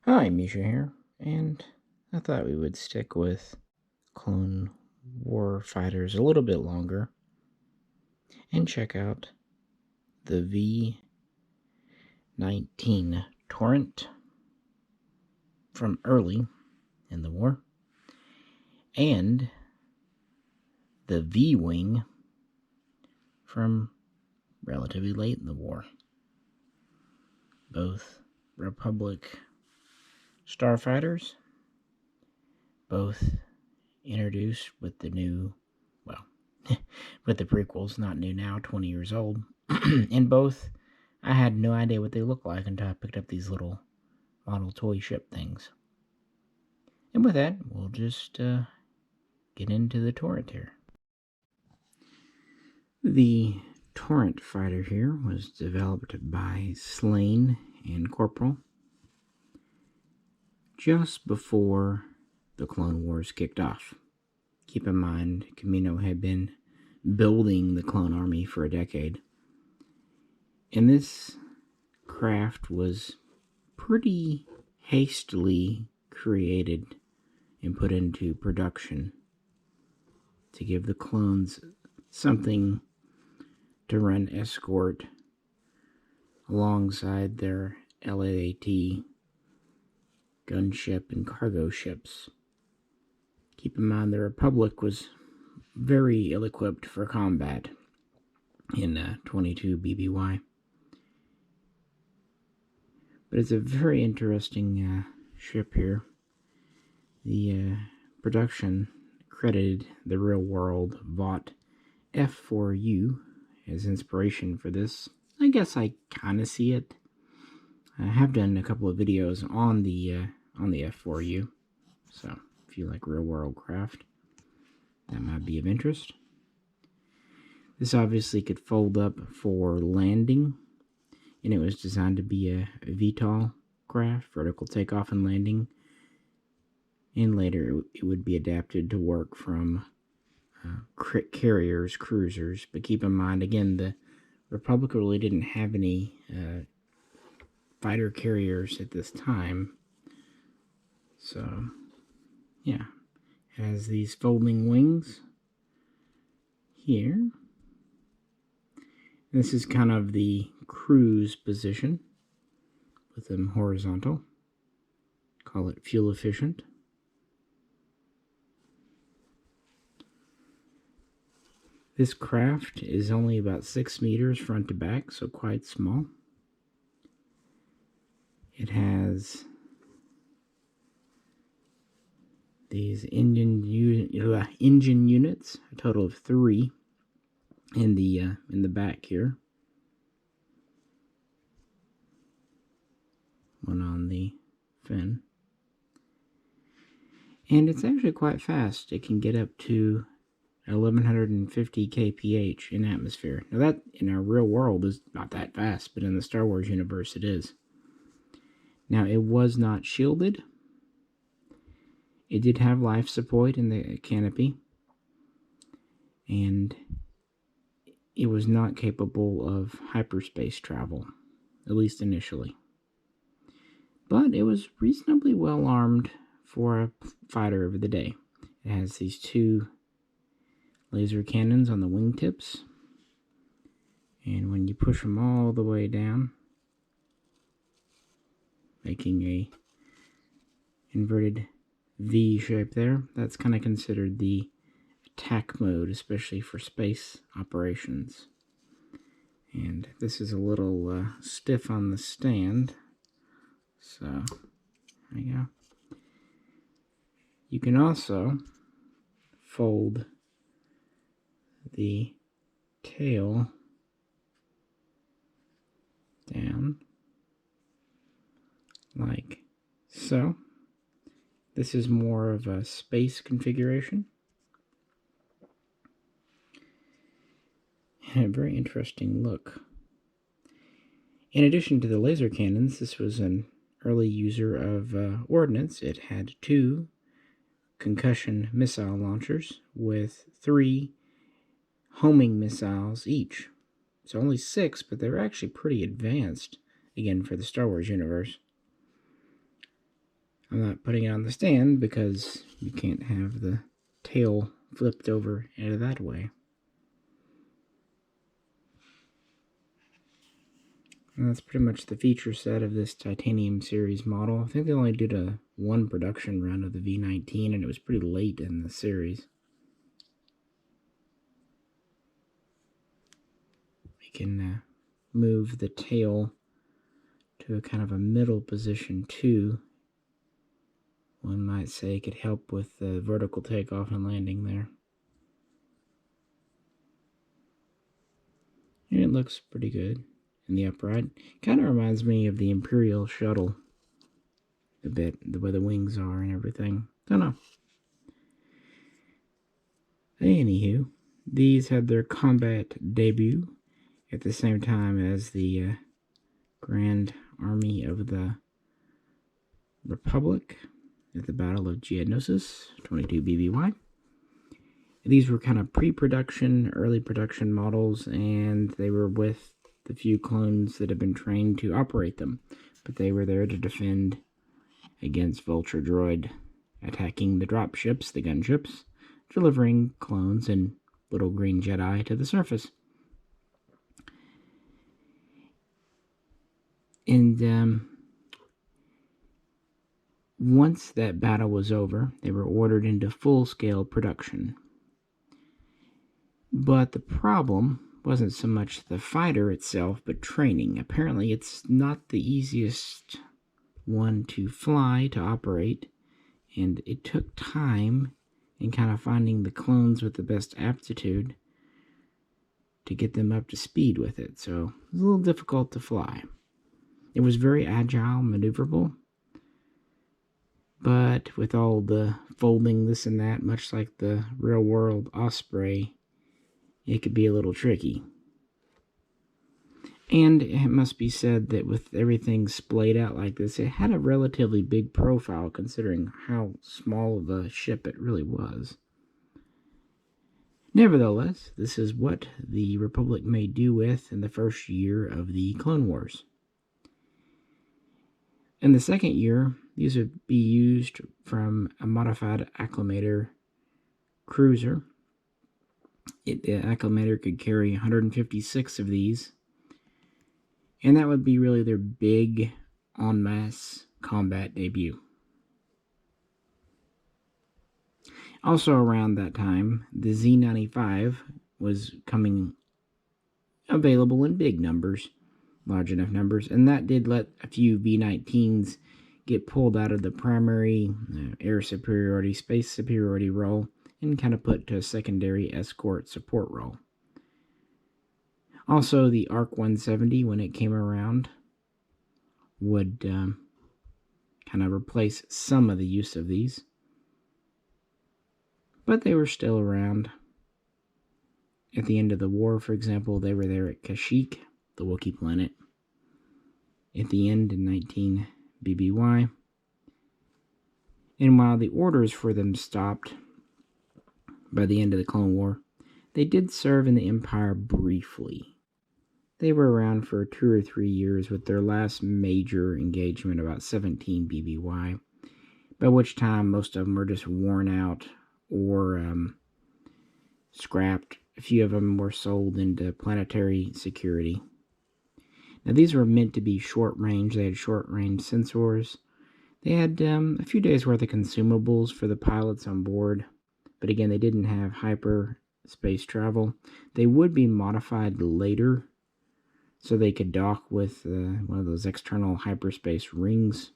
Hi, Misha here, and I thought we would stick with Clone War Fighters a little bit longer and check out the V-19 Torrent from early in the war and the V-Wing from relatively late in the war. Both Republic Starfighters, both introduced with the new, well, with the prequels, not new now, 20 years old. And both, I had no idea what they looked like until I picked up these little model toy ship things. And with that, we'll just get into the Torrent here. The Torrent Fighter here was developed by Slane and Corporal just before the Clone Wars kicked off. Keep in mind, Kamino had been building the clone army for a decade. And this craft was pretty hastily created and put into production to give the clones something to run escort alongside their LAAT gunship and cargo ships. Keep in mind the Republic was very ill-equipped for combat in 22 BBY. But it's a very interesting ship here. The production credited the real-world Vought F4U as inspiration for this. I guess I kind of see it. I have done a couple of videos on the F4U, so if you like real-world craft, that might be of interest. This obviously could fold up for landing, and it was designed to be a VTOL craft, vertical takeoff and landing, and later it would be adapted to work from carriers, cruisers. But keep in mind, again, the Republic really didn't have any fighter carriers at this time. So, yeah, it has these folding wings here. This is kind of the cruise position with them horizontal. Call it fuel efficient. This craft is only about 6 meters front to back, so quite small. It has these engine units, a total of 3 in the back here. One on the fin. And it's actually quite fast. It can get up to 1150 kph in atmosphere. Now that in our real world is not that fast, but in the Star Wars universe it is. Now it was not shielded. It did have life support in the canopy, and it was not capable of hyperspace travel, at least initially. But it was reasonably well armed for a fighter of the day. It has these 2 laser cannons on the wingtips, and when you push them all the way down, making a inverted V shape there, that's kind of considered the attack mode, especially for space operations. And this is a little stiff on the stand, so there you go. You can also fold the tail down like so. This is more of a space configuration. And a very interesting look. In addition to the laser cannons, this was an early user of ordnance. It had 2 concussion missile launchers with 3 homing missiles each. So only 6, but they're actually pretty advanced, again, for the Star Wars universe. I'm not putting it on the stand because you can't have the tail flipped over into that way. And that's pretty much the feature set of this titanium series model. I think they only did one production run of the V-19, and it was pretty late in the series. We can move the tail to a kind of a middle position too. One might say it could help with the vertical takeoff and landing there. And it looks pretty good in the upright. Kind of reminds me of the Imperial shuttle a bit, the way the wings are and everything. Don't know. Anywho, these had their combat debut at the same time as the Grand Army of the Republic at the Battle of Geonosis, 22 BBY. These were kind of pre-production, early production models, and they were with the few clones that have been trained to operate them. But they were there to defend against Vulture Droid attacking the dropships, the gunships, delivering clones and little green Jedi to the surface. And once that battle was over, they were ordered into full-scale production. But the problem wasn't so much the fighter itself, but training. Apparently, it's not the easiest one to fly, to operate, and it took time in kind of finding the clones with the best aptitude to get them up to speed with it. So it was a little difficult to fly. It was very agile, maneuverable, but with all the folding this and that, much like the real-world Osprey, it could be a little tricky. And it must be said that with everything splayed out like this, it had a relatively big profile considering how small of a ship it really was. Nevertheless, this is what the Republic made do with in the first year of the Clone Wars. In the second year, these would be used from a modified acclimator cruiser. The acclimator could carry 156 of these, and that would be really their big en masse combat debut. Also around that time, the Z-95 was coming available in big numbers, large enough numbers, and that did let a few V-19s get pulled out of the primary air superiority, space superiority role, and kind of put to a secondary escort support role. Also, the ARC 170, when it came around, would kind of replace some of the use of these. But they were still around. At the end of the war, for example, they were there at Kashyyyk, the Wookiee planet, at the end in 19 BBY. And while the orders for them stopped by the end of the Clone War, they did serve in the Empire briefly. They were around for 2 or 3 years, with their last major engagement about 17 BBY, by which time most of them were just worn out or scrapped. A few of them were sold into planetary security. Now, these were meant to be short range. They had short range sensors. They had a few days worth of consumables for the pilots on board. But again, they didn't have hyperspace travel. They would be modified later so they could dock with one of those external hyperspace rings.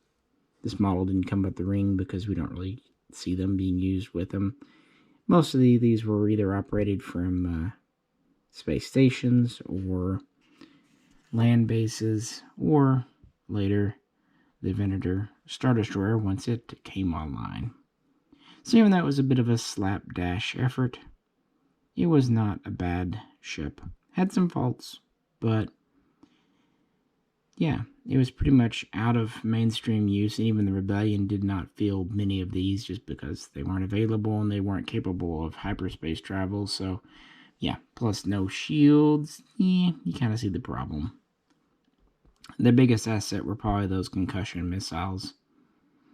This model didn't come with the ring because we don't really see them being used with them. Most of these were either operated from space stations or land bases, or later the Venator Star Destroyer once it came online. So even though it was a bit of a slapdash effort, it was not a bad ship. Had some faults, but yeah, it was pretty much out of mainstream use, and even the Rebellion did not field many of these just because they weren't available and they weren't capable of hyperspace travel. So yeah, plus no shields, you kind of see the problem. The biggest asset were probably those concussion missiles.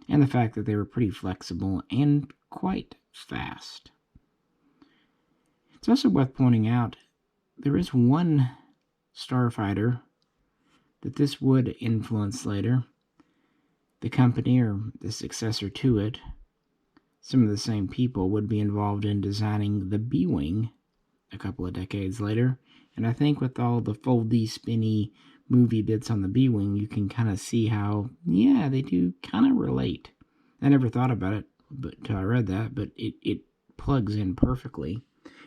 and the fact that they were pretty flexible and quite fast. It's also worth pointing out there is one starfighter that this would influence later. The company, or the successor to it, some of the same people would be involved in designing the B-Wing a couple of decades later. And I think with all the foldy, spinny movie bits on the B-Wing, you can kind of see how, yeah, they do kind of relate. I never thought about it until I read that, but it plugs in perfectly.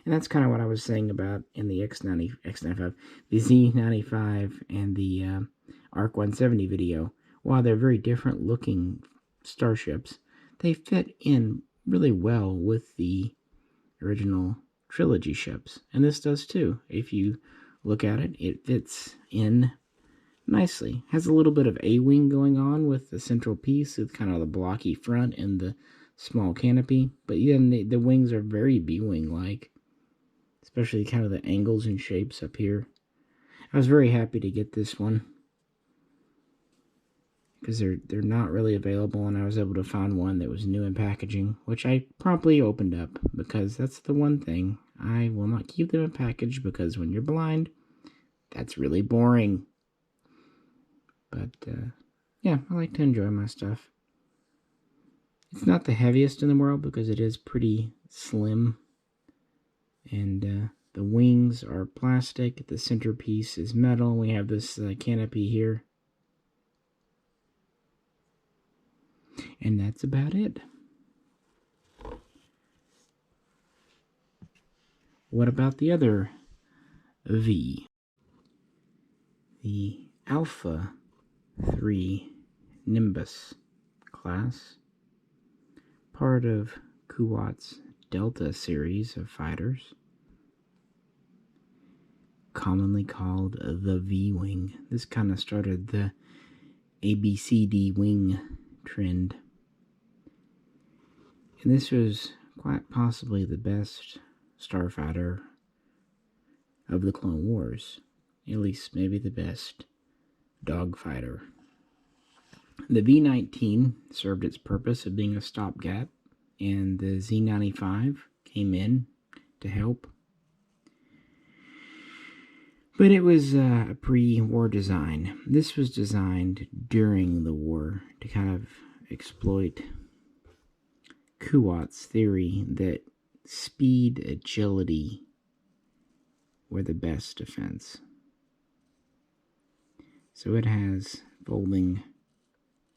And that's kind of what I was saying about in the X95, the Z95 and the ARC 170 video. While they're very different looking starships, they fit in really well with the original trilogy ships. And this does too. If you look at it, it fits in nicely. Has a little bit of A-wing going on with the central piece with kind of the blocky front and the small canopy. But then the wings are very B-wing-like, especially kind of the angles and shapes up here. I was very happy to get this one because they're not really available, and I was able to find one that was new in packaging, which I promptly opened up because that's the one thing. I will not keep them in package because when you're blind, that's really boring. But, yeah, I like to enjoy my stuff. It's not the heaviest in the world because it is pretty slim. And the wings are plastic. The centerpiece is metal. We have this canopy here. And that's about it. What about the other V? The Alpha 3 Nimbus class, part of Kuwat's Delta series of fighters, commonly called the V-Wing. This kind of started the ABCD wing trend. And this was quite possibly the best starfighter of the Clone Wars. At least maybe the best dogfighter. The V-19 served its purpose of being a stopgap, and the Z-95 came in to help. But it was a pre-war design. This was designed during the war to kind of exploit Kuwat's theory that speed, agility were the best defense. So it has folding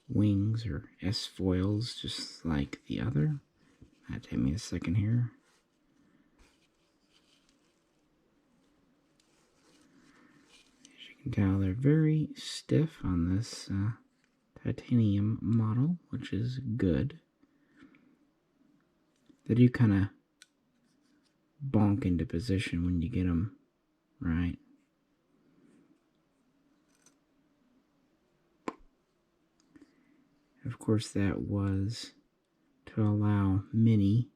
wings, or S-foils, just like the other. That'll take me a second here. As you can tell, they're very stiff on this titanium model, which is good. They do kind of bonk into position when you get them right. Of course, that was to allow many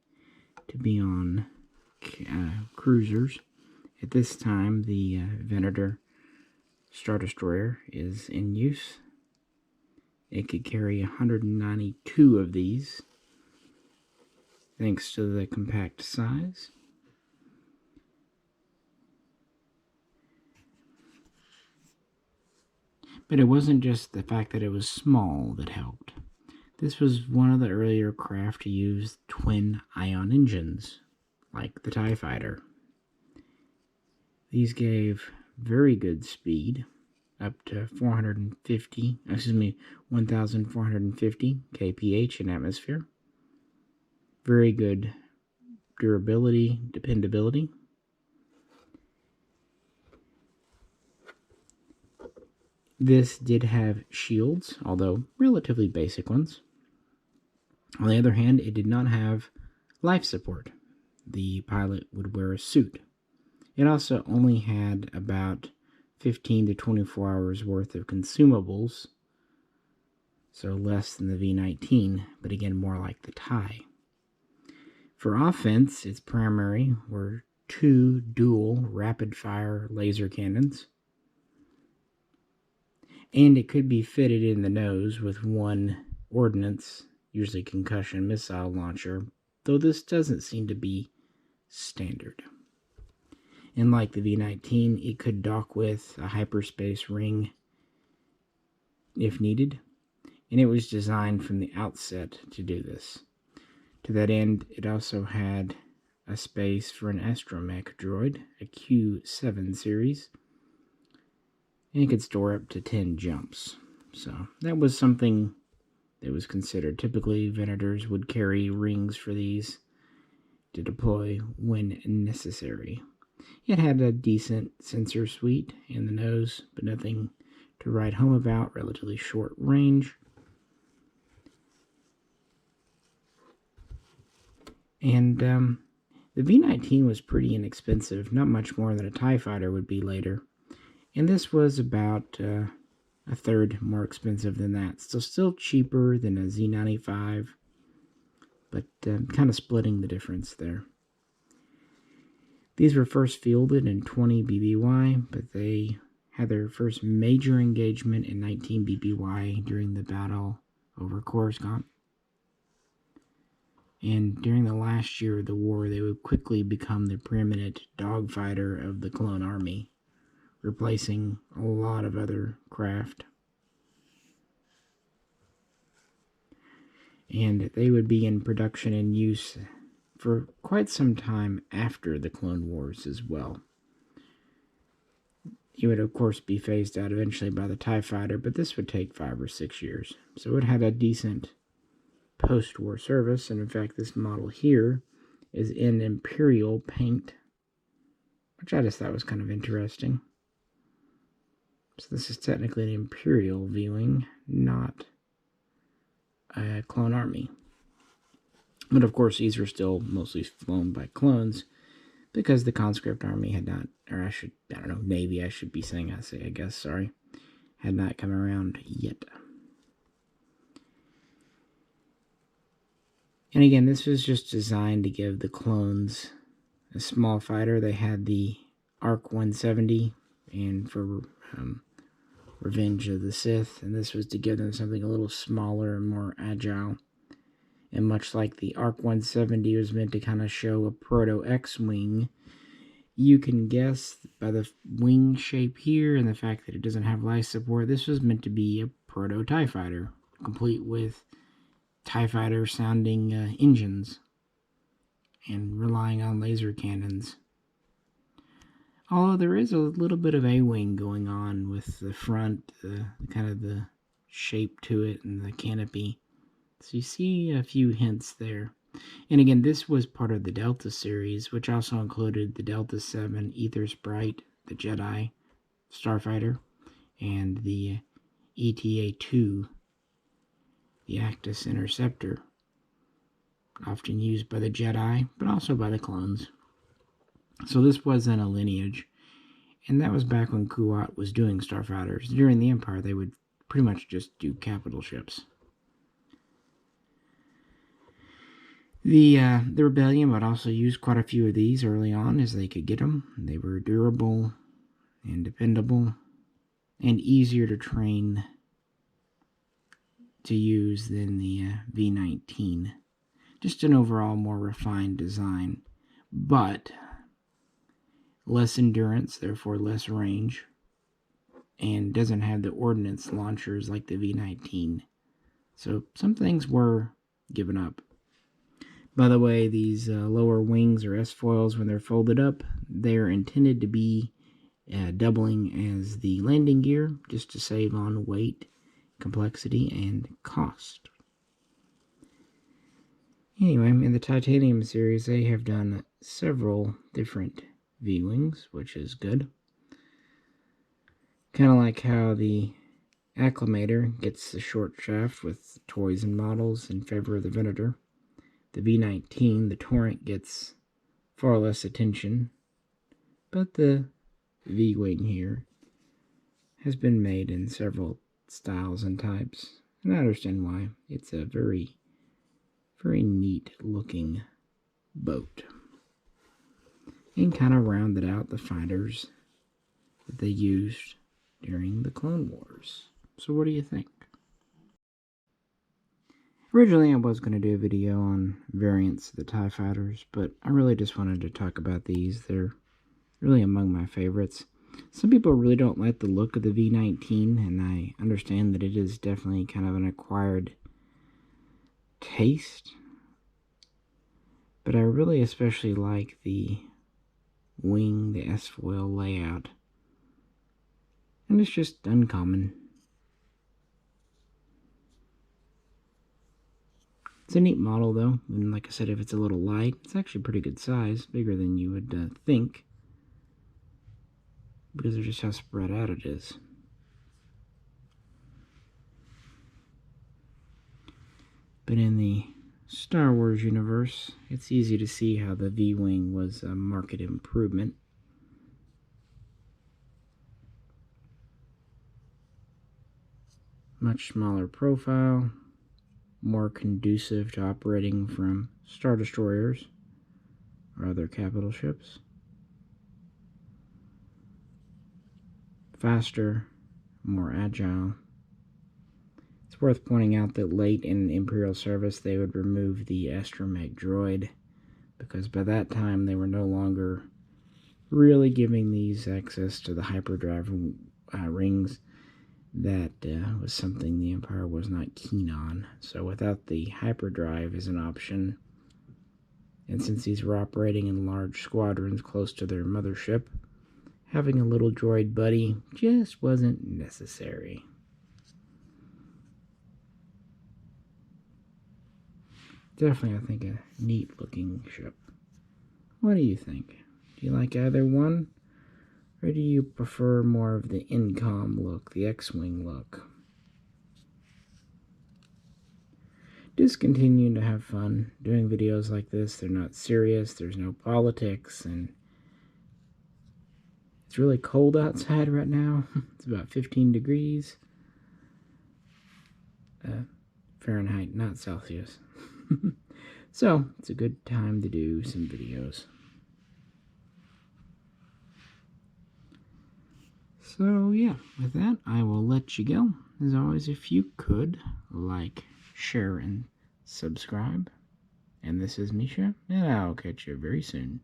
to be on cruisers. At this time, the Venator Star Destroyer is in use. It could carry 192 of these, thanks to the compact size. But it wasn't just the fact that it was small that helped. This was one of the earlier craft to use twin ion engines, like the TIE Fighter. These gave very good speed, up to 1,450 kph in atmosphere. Very good durability, dependability. This did have shields, although relatively basic ones. On the other hand, it did not have life support. The pilot would wear a suit. It also only had about 15 to 24 hours worth of consumables, so less than the V-19, but again more like the TIE. For offense, its primary were 2 dual rapid-fire laser cannons, and it could be fitted in the nose with 1 ordnance usually concussion missile launcher, though this doesn't seem to be standard. And like the V-19, it could dock with a hyperspace ring if needed, and it was designed from the outset to do this. To that end, it also had a space for an astromech droid, a Q7 series, and it could store up to 10 jumps. So that was something that was considered. Typically, Venators would carry rings for these to deploy when necessary. It had a decent sensor suite in the nose, but nothing to write home about, relatively short range. And the V-19 was pretty inexpensive, not much more than a TIE fighter would be later. And this was about a third more expensive than that. Still cheaper than a Z-95, but kind of splitting the difference there. These were first fielded in 20 BBY, but they had their first major engagement in 19 BBY during the battle over Coruscant. And during the last year of the war, they would quickly become the preeminent dogfighter of the clone army, replacing a lot of other craft. And they would be in production and use for quite some time after the Clone Wars as well. It would, of course, be phased out eventually by the TIE Fighter, but this would take 5 or 6 years. So it had a decent post-war service, and in fact, this model here is in Imperial paint, which I just thought was kind of interesting. So this is technically an Imperial viewing, not a Clone Army. But of course, these were still mostly flown by clones because the conscript army had not, or I don't know, Navy, I should be saying, I guess, sorry, had not come around yet. And again, this was just designed to give the clones a small fighter. They had the ARC 170 and for Revenge of the Sith, and this was to give them something a little smaller and more agile. And much like the ARC 170 was meant to kind of show a proto-X-Wing, you can guess by the wing shape here and the fact that it doesn't have life support, this was meant to be a proto-TIE Fighter, complete with TIE Fighter sounding engines and relying on laser cannons. Although there is a little bit of A-wing going on with the front, kind of the shape to it and the canopy. So you see a few hints there. And again, this was part of the Delta series, which also included the Delta 7 Ether Sprite, the Jedi Starfighter, and the ETA-2, the Actus Interceptor, often used by the Jedi, but also by the clones. So this wasn't a lineage, and that was back when Kuat was doing Starfighters. During the Empire, they would pretty much just do capital ships. The Rebellion would also use quite a few of these early on as they could get them. They were durable and dependable and easier to train to use than the V-19. Just an overall more refined design, but less endurance, therefore less range, and doesn't have the ordnance launchers like the V-19. So some things were given up. By the way, these lower wings or S-foils, when they're folded up, they're intended to be doubling as the landing gear, just to save on weight, complexity, and cost. Anyway, in the Titanium series, they have done several different V-wings, which is good. Kind of like how the Acclamator gets the short shaft with toys and models in favor of the Venator. The V-19, the Torrent, gets far less attention, but the V-wing here has been made in several styles and types, and I understand why. It's a very, very neat looking boat. And kind of rounded out the fighters that they used during the Clone Wars. So what do you think? Originally, I was going to do a video on variants of the TIE Fighters, but I really just wanted to talk about these. They're really among my favorites. Some people really don't like the look of the V-19, and I understand that it is definitely kind of an acquired taste. But I really especially like the wing, the S-foil layout. And it's just uncommon. It's a neat model, though, and like I said, if it's a little light, it's actually pretty good size, bigger than you would think, because of just how spread out it is. But in the Star Wars universe, it's easy to see how the V-Wing was a market improvement. Much smaller profile, more conducive to operating from Star Destroyers or other capital ships. Faster, more agile. It's worth pointing out that late in Imperial service they would remove the astromech droid, because by that time they were no longer really giving these access to the hyperdrive rings. That was something the Empire was not keen on. So without the hyperdrive as an option, and since these were operating in large squadrons close to their mothership, having a little droid buddy just wasn't necessary. Definitely, I think, a neat looking ship. What do you think? Do you like either one? Or do you prefer more of the INCOM look, the X-Wing look? Just continue to have fun doing videos like this. They're not serious, there's no politics, and it's really cold outside right now. It's about 15 degrees. Fahrenheit, not Celsius. So, it's a good time to do some videos. So, yeah, with that, I will let you go. As always, if you could, like, share, and subscribe. And this is Misha, and I'll catch you very soon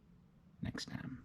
next time.